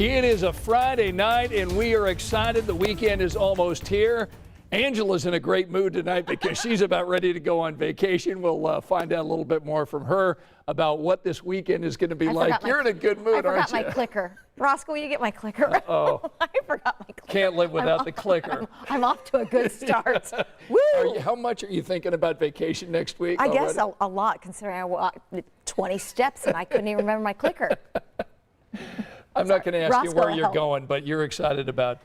It is a Friday night, and we are excited. The weekend is almost here. Angela's in a great mood tonight because she's about ready to go on vacation. We'll find out a little bit more from her about what this weekend is going to be like. You're in a good mood, aren't you? I forgot my clicker. Roscoe, will you get my clicker? Oh, I forgot my clicker. Can't live without the clicker. I'm off to a good start. Woo! How much are you thinking about vacation next week? I guess a lot, considering I walked 20 steps and I couldn't even remember my clicker. I'm not going to ask you where you're help. going, but you're excited about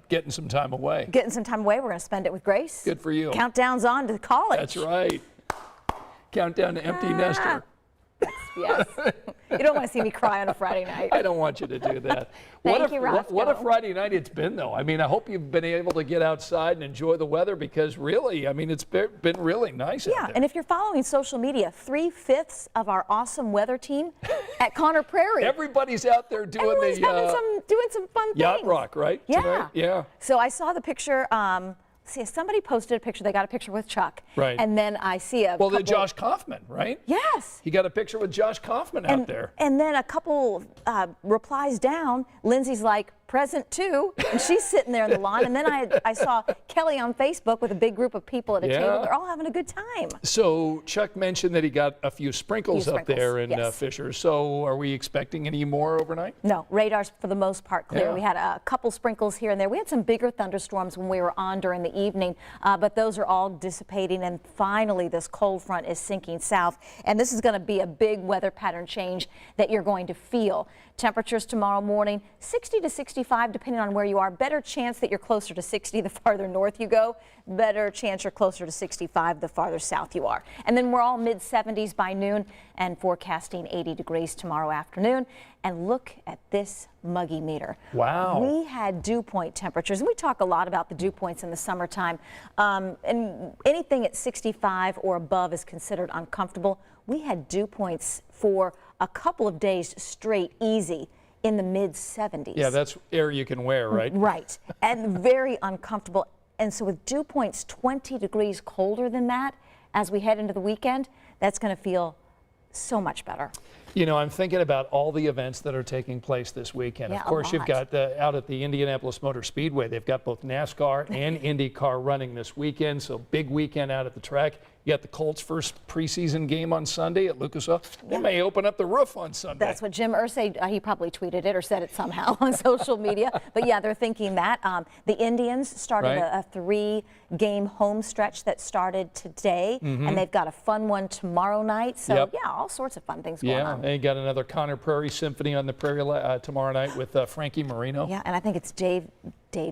getting some time away. Getting some time away. We're going to spend it with Grace. Good for you. Countdown's on to college. That's right. Countdown to empty nester. Yes. You don't want to see me cry on a Friday night. I don't want you to do that. Thank you, Roscoe. What a Friday night it's been, though. I mean, I hope you've been able to get outside and enjoy the weather because really, I mean, it's been really nice out there. And if you're following social media, 3/5 of our awesome weather team at Conner Prairie. Everybody's out there doing Everyone's doing some fun things. Yacht rock, right? Yeah. Tonight? Yeah. So I saw the picture. Somebody posted a picture. They got a picture with Chuck. Right. And then I see a Well, couple, then Josh Kaufman, right? Yes. He got a picture with Josh Kaufman out there. And then a couple replies down, Lindsay's like, present too, and she's sitting there in the lawn. And then I saw Kelly on Facebook with a big group of people at a table. They're all having a good time. So Chuck mentioned that he got a few sprinkles up there in yes. Fisher. So are we expecting any more overnight? No, radar's for the most part clear. Yeah. We had a couple sprinkles here and there. We had some bigger thunderstorms when we were on during the evening, but those are all dissipating. And finally, this cold front is sinking south. And this is going to be a big weather pattern change that you're going to feel. Temperatures tomorrow morning, 60 to 65, depending on where you are. Better chance that you're closer to 60 the farther north you go. Better chance you're closer to 65 the farther south you are. And then we're all mid-70s by noon and forecasting 80 degrees tomorrow afternoon. And look at this muggy meter. Wow. We had dew point temperatures, and we talk a lot about the dew points in the summertime. And anything at 65 or above is considered uncomfortable. We had dew points for a couple of days straight, easy, in the mid-70s. Yeah, that's air you can wear, right? Right, and very uncomfortable. And so with dew points 20 degrees colder than that, as we head into the weekend, that's going to feel so much better. You know, I'm thinking about all the events that are taking place this weekend. Yeah, of course, a you've lot. got out at the Indianapolis Motor Speedway. They've got both NASCAR and IndyCar running this weekend, so big weekend out at the track. You got the Colts' first preseason game on Sunday at Lucas Oil. They may open up the roof on Sunday. That's what Jim Irsay, he probably tweeted it or said it somehow on social media. But yeah, they're thinking that. The Indians started a 3-game home stretch that started today, and they've got a fun one tomorrow night. So yeah, all sorts of fun things going on. Yeah, they got another Conner Prairie Symphony on the Prairie tomorrow night with Frankie Marino. Yeah, and I think it's Dave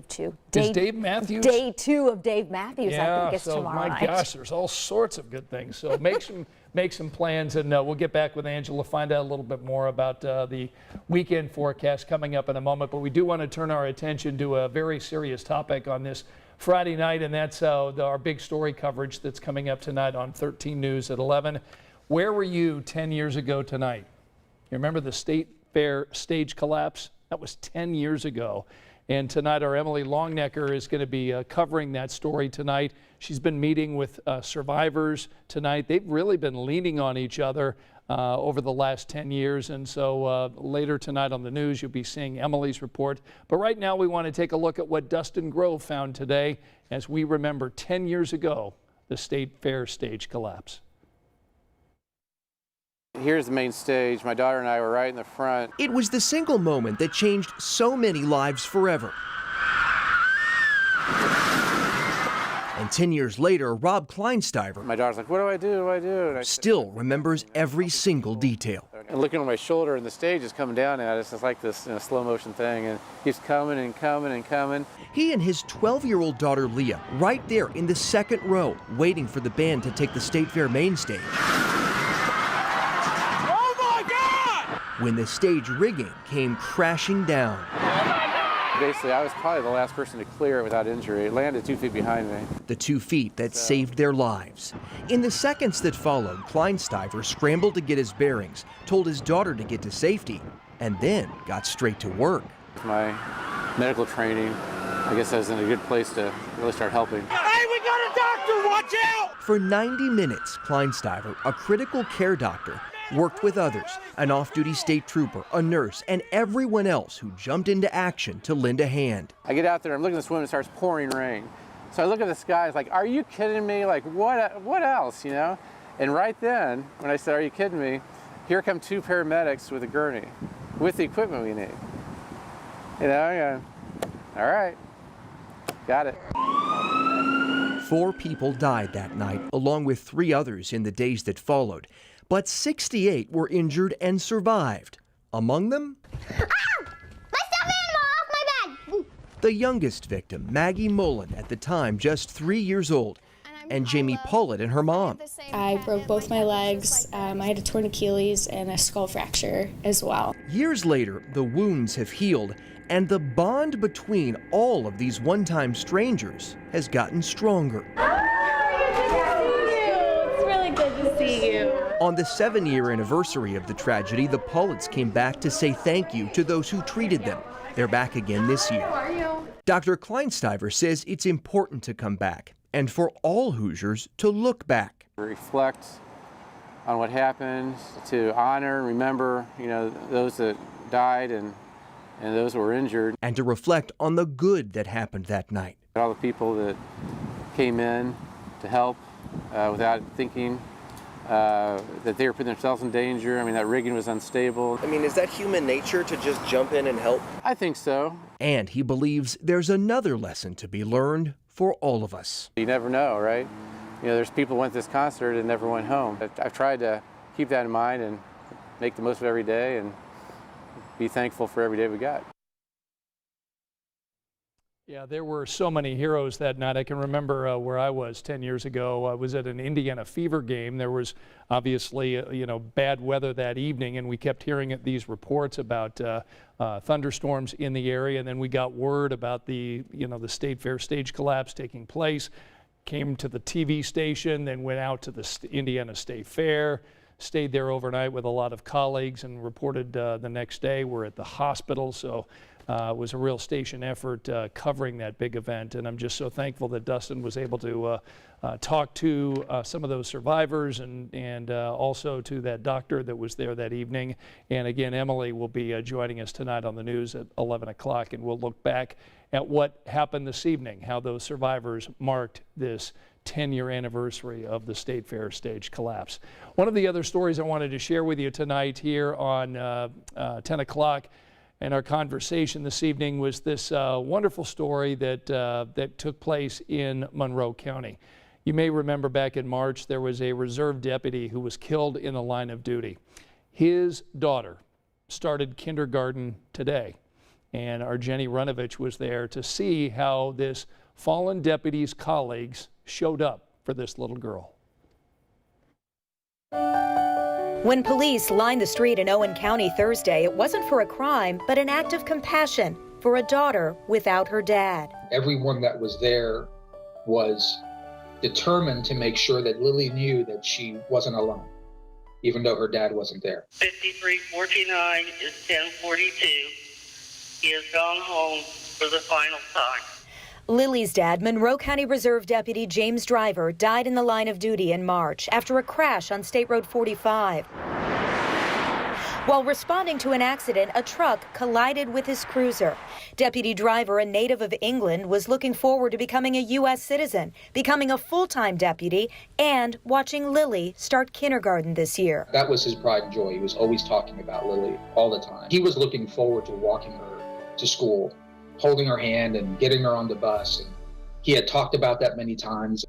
too. Is Dave Matthews? Day 2 of Dave Matthews, I think it's tomorrow night. My gosh, there's all sorts of good things. So make some plans, and we'll get back with Angela, find out a little bit more about the weekend forecast coming up in a moment. But we do want to turn our attention to a very serious topic on this Friday night, and that's our big story coverage that's coming up tonight on 13 News at 11. Where were you 10 years ago tonight? You remember the State Fair stage collapse? That was 10 years ago. And tonight, our Emily Longnecker is going to be covering that story tonight. She's been meeting with survivors tonight. They've really been leaning on each other over the last 10 years. And so later tonight on the news, you'll be seeing Emily's report. But right now, we want to take a look at what Dustin Grove found today as we remember 10 years ago, the State Fair stage collapse. Here's the main stage. My daughter and I were right in the front. It was the single moment that changed so many lives forever. And 10 years later, Rob Kleinsteiver My daughter's like, what do I do? What do I do? And I still remembers every single detail. and looking on my shoulder, and the stage is coming down at us. It's like this slow motion thing, and he's coming and coming and coming. He and his 12-year-old daughter Leah, right there in the second row, waiting for the band to take the State Fair main stage. When the stage rigging came crashing down. Basically, I was probably the last person to clear it without injury. It landed 2 feet behind me. The 2 feet that saved their lives. In the seconds that followed, Kleinsteiver scrambled to get his bearings, told his daughter to get to safety, and then got straight to work. With my medical training, I guess I was in a good place to really start helping. Hey, we got a doctor! Watch out! For 90 minutes, Kleinsteiver, a critical care doctor, worked with others, an off-duty state trooper, a nurse, and everyone else who jumped into action to lend a hand. I get out there, I'm looking at this woman, it starts pouring rain. So I look at the sky, it's like, are you kidding me? Like, what else, you know? And right then, when I said, are you kidding me? Here come 2 paramedics with a gurney, with the equipment we need. You know, all right, got it. 4 people died that night, along with 3 others in the days that followed. But 68 were injured and survived. Among them, the youngest victim, Maggie Mullen, at the time just 3 years old, and Jamie Pollitt and her mom. I broke both my legs. I had a torn Achilles and a skull fracture as well. Years later, the wounds have healed, and the bond between all of these one-time strangers has gotten stronger. It's really good to see you. On the 7-year anniversary of the tragedy, the Pollitts came back to say thank you to those who treated them. They're back again this year. Dr. Kleinsteiver says it's important to come back, and for all Hoosiers to look back. Reflect on what happened, to honor and remember, you know, those that died and those who were injured. And to reflect on the good that happened that night. All the people that came in to help without thinking that they were putting themselves in danger. I mean, that rigging was unstable. I mean, is that human nature to just jump in and help? I think so. And he believes there's another lesson to be learned for all of us. You never know, right? You know, there's people who went to this concert and never went home. I've tried to keep that in mind and make the most of every day and be thankful for every day we got. Yeah, there were so many heroes that night. I can remember where I was 10 years ago. I was at an Indiana Fever game. There was obviously, bad weather that evening, and we kept hearing these reports about thunderstorms in the area. And then we got word about the State Fair stage collapse taking place. Came to the TV station, then went out to the Indiana State Fair. Stayed there overnight with a lot of colleagues and reported the next day. We're at the hospital, so it was a real station effort covering that big event. And I'm just so thankful that Dustin was able to talk to some of those survivors and also to that doctor that was there that evening. And again, Emily will be joining us tonight on the news at 11 o'clock, and we'll look back at what happened this evening, how those survivors marked this 10-year anniversary of the State Fair stage collapse. One of the other stories I wanted to share with you tonight here on 10 o'clock in our conversation this evening was this wonderful story that took place in Monroe County. You may remember back in March there was a reserve deputy who was killed in the line of duty. His daughter started kindergarten today, and our Jenny Runovich was there to see how this fallen deputy's colleagues showed up for this little girl. When police lined the street in Owen County Thursday, it wasn't for a crime, but an act of compassion for a daughter without her dad. Everyone that was there was determined to make sure that Lily knew that she wasn't alone, even though her dad wasn't there. 5349 is 1042. He has gone home for the final time. Lily's dad, Monroe County Reserve Deputy James Driver, died in the line of duty in March after a crash on State Road 45. While responding to an accident, a truck collided with his cruiser. Deputy Driver, a native of England, was looking forward to becoming a U.S. citizen, becoming a full-time deputy, and watching Lily start kindergarten this year. That was his pride and joy. He was always talking about Lily all the time. He was looking forward to walking her to school, holding her hand and getting her on the bus. And he had talked about that many times.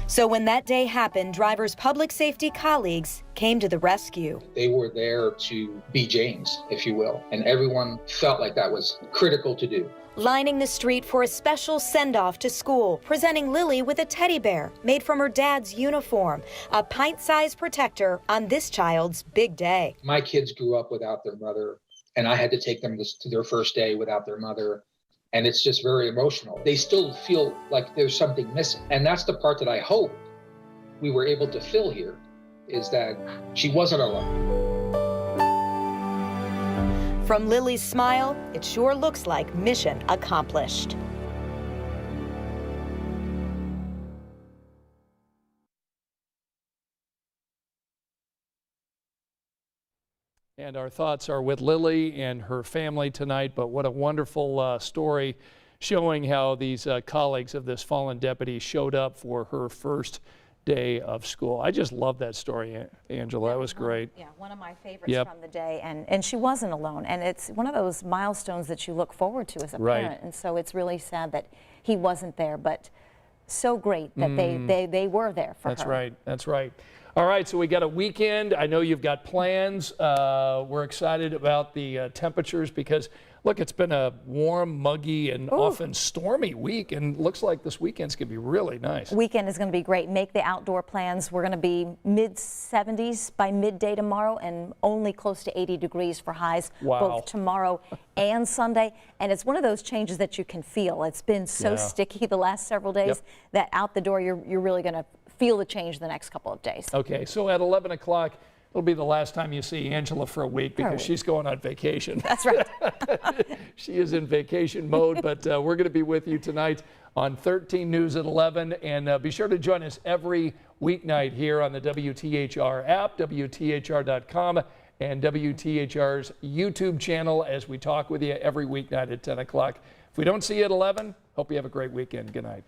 So when that day happened, Driver's public safety colleagues came to the rescue. They were there to be James, if you will, and everyone felt like that was critical to do. Lining the street for a special send-off to school, presenting Lily with a teddy bear made from her dad's uniform, a pint-sized protector on this child's big day. My kids grew up without their mother, and I had to take them to their first day without their mother. And it's just very emotional. They still feel like there's something missing. And that's the part that I hope we were able to fill here, is that she wasn't alone. From Lily's smile, it sure looks like mission accomplished. And our thoughts are with Lily and her family tonight, but what a wonderful story showing how these colleagues of this fallen deputy showed up for her first day of school. I just love that story, Angela. That was great. Yeah, one of my favorites from the day. And she wasn't alone. And it's one of those milestones that you look forward to as a parent. And so it's really sad that he wasn't there, but so great that they were there for her. That's right. That's right. All right, so we got a weekend. I know you've got plans. We're excited about the temperatures because, look, it's been a warm, muggy, and often stormy week, and looks like this weekend's going to be really nice. Weekend is going to be great. Make the outdoor plans. We're going to be mid-70s by midday tomorrow and only close to 80 degrees for highs both tomorrow and Sunday. And it's one of those changes that you can feel. It's been so sticky the last several days that out the door you're really going to feel the change the next couple of days. Okay, so at 11 o'clock, it'll be the last time you see Angela for a week because she's going on vacation. That's right. She is in vacation mode, but we're going to be with you tonight on 13 News at 11. And be sure to join us every weeknight here on the WTHR app, WTHR.com, and WTHR's YouTube channel as we talk with you every weeknight at 10 o'clock. If we don't see you at 11, hope you have a great weekend. Good night.